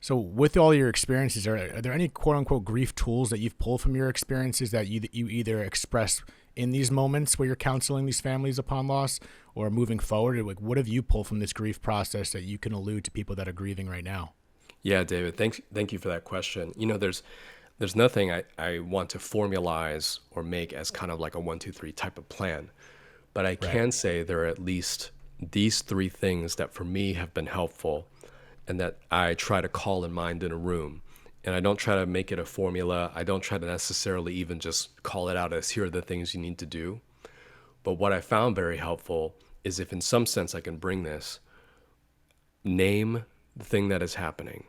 So, with all your experiences, are there any quote unquote grief tools that you've pulled from your experiences that you either express in these moments where you're counseling these families upon loss or moving forward? Like, what have you pulled from this grief process that you can allude to people that are grieving right now? Yeah, David, thank you for that question. There's nothing I want to formalize or make as kind of like a one, two, three type of plan. But I Right. can say there are at least these three things that for me have been helpful and that I try to call in mind in a room. And I don't try to make it a formula. I don't try to necessarily even just call it out as here are the things you need to do. But what I found very helpful is if in some sense I can bring this, name the thing that is happening.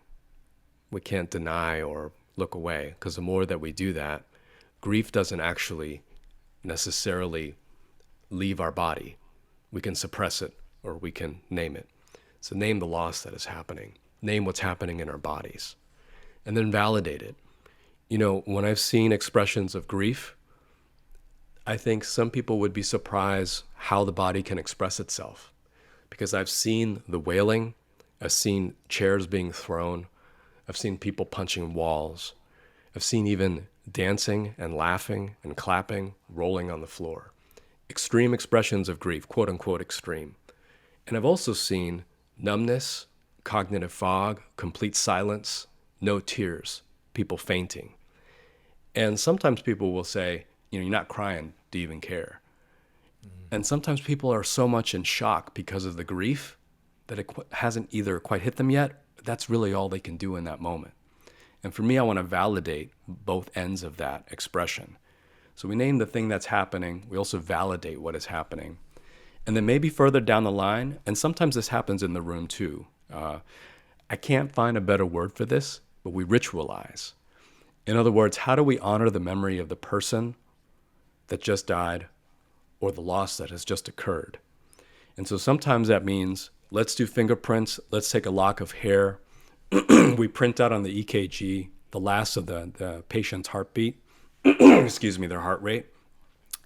We can't deny or look away because the more that we do that, grief doesn't actually necessarily leave our body. We can suppress it or we can name it. So name the loss that is happening. Name what's happening in our bodies. And then validate it. When I've seen expressions of grief, I think some people would be surprised how the body can express itself. Because I've seen the wailing, I've seen chairs being thrown, I've seen people punching walls, I've seen even dancing and laughing and clapping, rolling on the floor. Extreme expressions of grief, quote unquote extreme. And I've also seen numbness, cognitive fog, complete silence, no tears, people fainting. And sometimes people will say, you're not crying, do you even care? And sometimes people are so much in shock because of the grief that it hasn't either quite hit them yet. That's really all they can do in that moment. And for me, I want to validate both ends of that expression. So we name the thing that's happening. We also validate what is happening. And then maybe further down the line, and sometimes this happens in the room too. I can't find a better word for this, but we ritualize. In other words, how do we honor the memory of the person that just died or the loss that has just occurred? And so sometimes that means let's do fingerprints, let's take a lock of hair. We print out on the EKG the last of the patient's heartbeat, excuse me, their heart rate.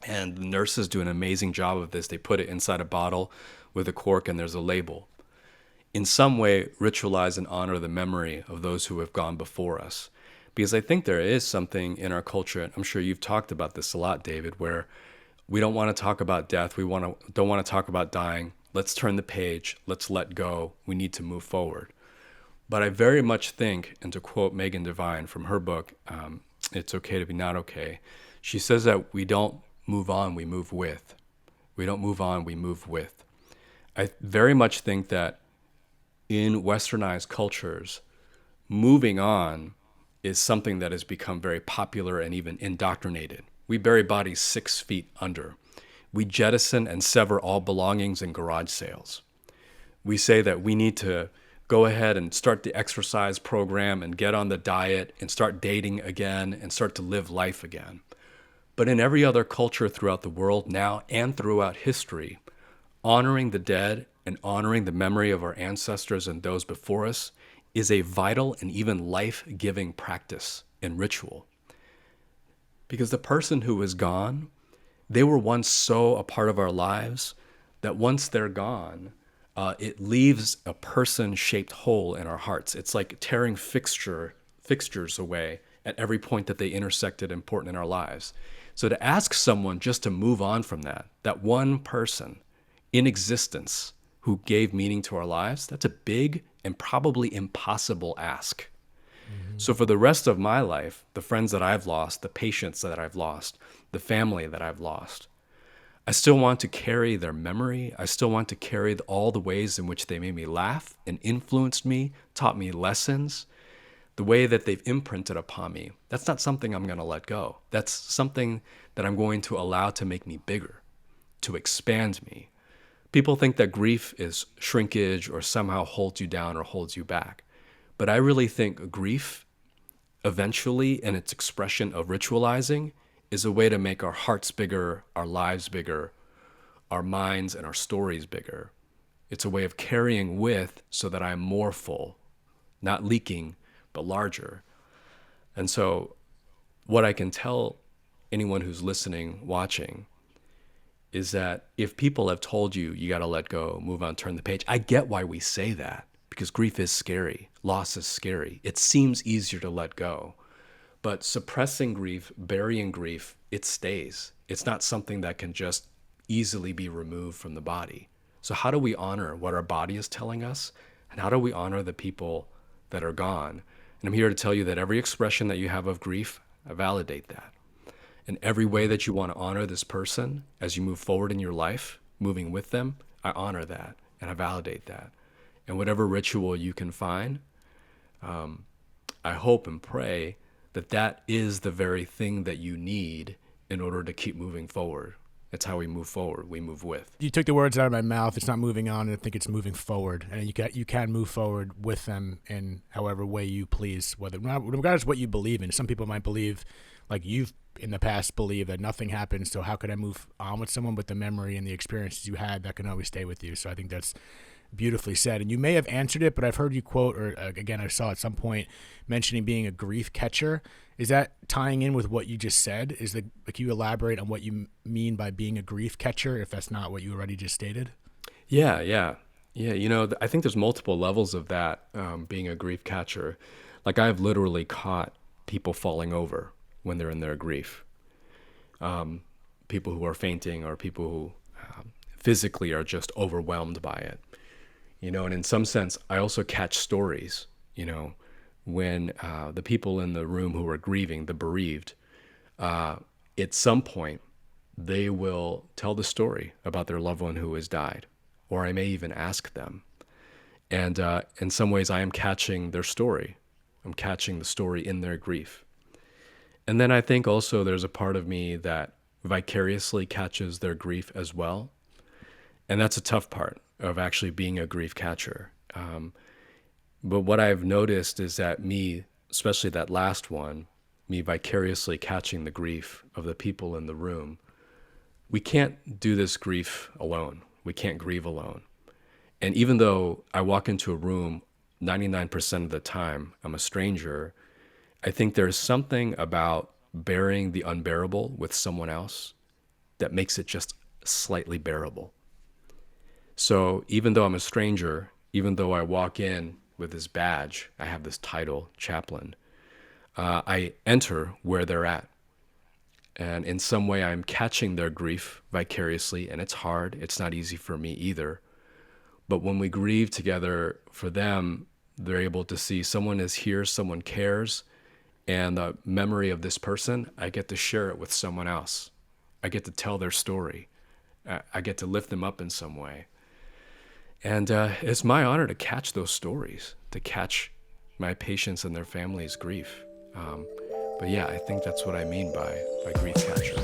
And the nurses do an amazing job of this. They put it inside a bottle with a cork and there's a label. In some way, ritualize and honor the memory of those who have gone before us. Because I think there is something in our culture, and I'm sure you've talked about this a lot, David, where we don't want to talk about death. Don't want to talk about dying. Let's turn the page. Let's let go. We need to move forward. But I very much think, and to quote Megan Devine from her book, It's Okay to Be Not Okay, she says that we don't move on, we move with. We don't move on, we move with. I very much think that in westernized cultures, moving on is something that has become very popular and even indoctrinated. We bury bodies 6 feet under. We jettison and sever all belongings in garage sales. We say that we need to go ahead and start the exercise program and get on the diet and start dating again and start to live life again. But in every other culture throughout the world now and throughout history, honoring the dead and honoring the memory of our ancestors and those before us is a vital and even life-giving practice and ritual. Because the person who is gone, they were once so a part of our lives that once they're gone, it leaves a person-shaped hole in our hearts. It's like tearing fixtures away at every point that they intersected important in our lives. So to ask someone just to move on from that one person in existence who gave meaning to our lives, that's a big and probably impossible ask. Mm-hmm. So for the rest of my life, the friends that I've lost, the patients that I've lost, the family that I've lost, I still want to carry their memory. I still want to carry all the ways in which they made me laugh and influenced me, taught me lessons, the way that they've imprinted upon me. That's not something I'm going to let go. That's something that I'm going to allow to make me bigger, to expand me. People think that grief is shrinkage or somehow holds you down or holds you back. But I really think grief, eventually, in its expression of ritualizing, is a way to make our hearts bigger, our lives bigger, our minds and our stories bigger. It's a way of carrying with so that I'm more full, not leaking, but larger. And so what I can tell anyone who's listening, watching, is that if people have told you, you got to let go, move on, turn the page, I get why we say that. because grief is scary. Loss is scary. It seems easier to let go. But suppressing grief, burying grief, it stays. It's not something that can just easily be removed from the body. So how do we honor what our body is telling us? And how do we honor the people that are gone? And I'm here to tell you that every expression that you have of grief, I validate that. And every way that you want to honor this person as you move forward in your life, moving with them, I honor that and I validate that. And whatever ritual you can find, I hope and pray that that is the very thing that you need in order to keep moving forward. It's how we move forward. We move with. You took the words out of my mouth. It's not moving on. I think it's moving forward, and you can move forward with them in however way you please, regardless of what you believe in. Some people might believe, like you've in the past believed, that nothing happens. So how could I move on with someone? But the memory and the experiences you had, that can always stay with you. So I think that's beautifully said. And you may have answered it, but I've heard you quote, or again, I saw at some point mentioning being a grief catcher. Is that tying in with what you just said? Can you elaborate on what you mean by being a grief catcher, if that's not what you already just stated? Yeah. I think there's multiple levels of that, being a grief catcher. Like I've literally caught people falling over when they're in their grief. People who are fainting, or people who physically are just overwhelmed by it. And in some sense, I also catch stories, when the people in the room who are grieving, the bereaved, at some point, they will tell the story about their loved one who has died, or I may even ask them. And in some ways, I am catching their story. I'm catching the story in their grief. And then I think also there's a part of me that vicariously catches their grief as well. And that's a tough part of actually being a grief catcher. But what I've noticed is that me, especially that last one, me vicariously catching the grief of the people in the room, we can't do this grief alone. We can't grieve alone. And even though I walk into a room 99% of the time, I'm a stranger, I think there's something about bearing the unbearable with someone else that makes it just slightly bearable. So even though I'm a stranger, even though I walk in with this badge, I have this title, Chaplain, I enter where they're at. And in some way, I'm catching their grief vicariously, and it's hard. It's not easy for me either. But when we grieve together for them, they're able to see someone is here, someone cares, and the memory of this person, I get to share it with someone else. I get to tell their story. I get to lift them up in some way. And it's my honor to catch those stories, to catch my patients and their families' grief. But yeah, I think that's what I mean by grief catcher.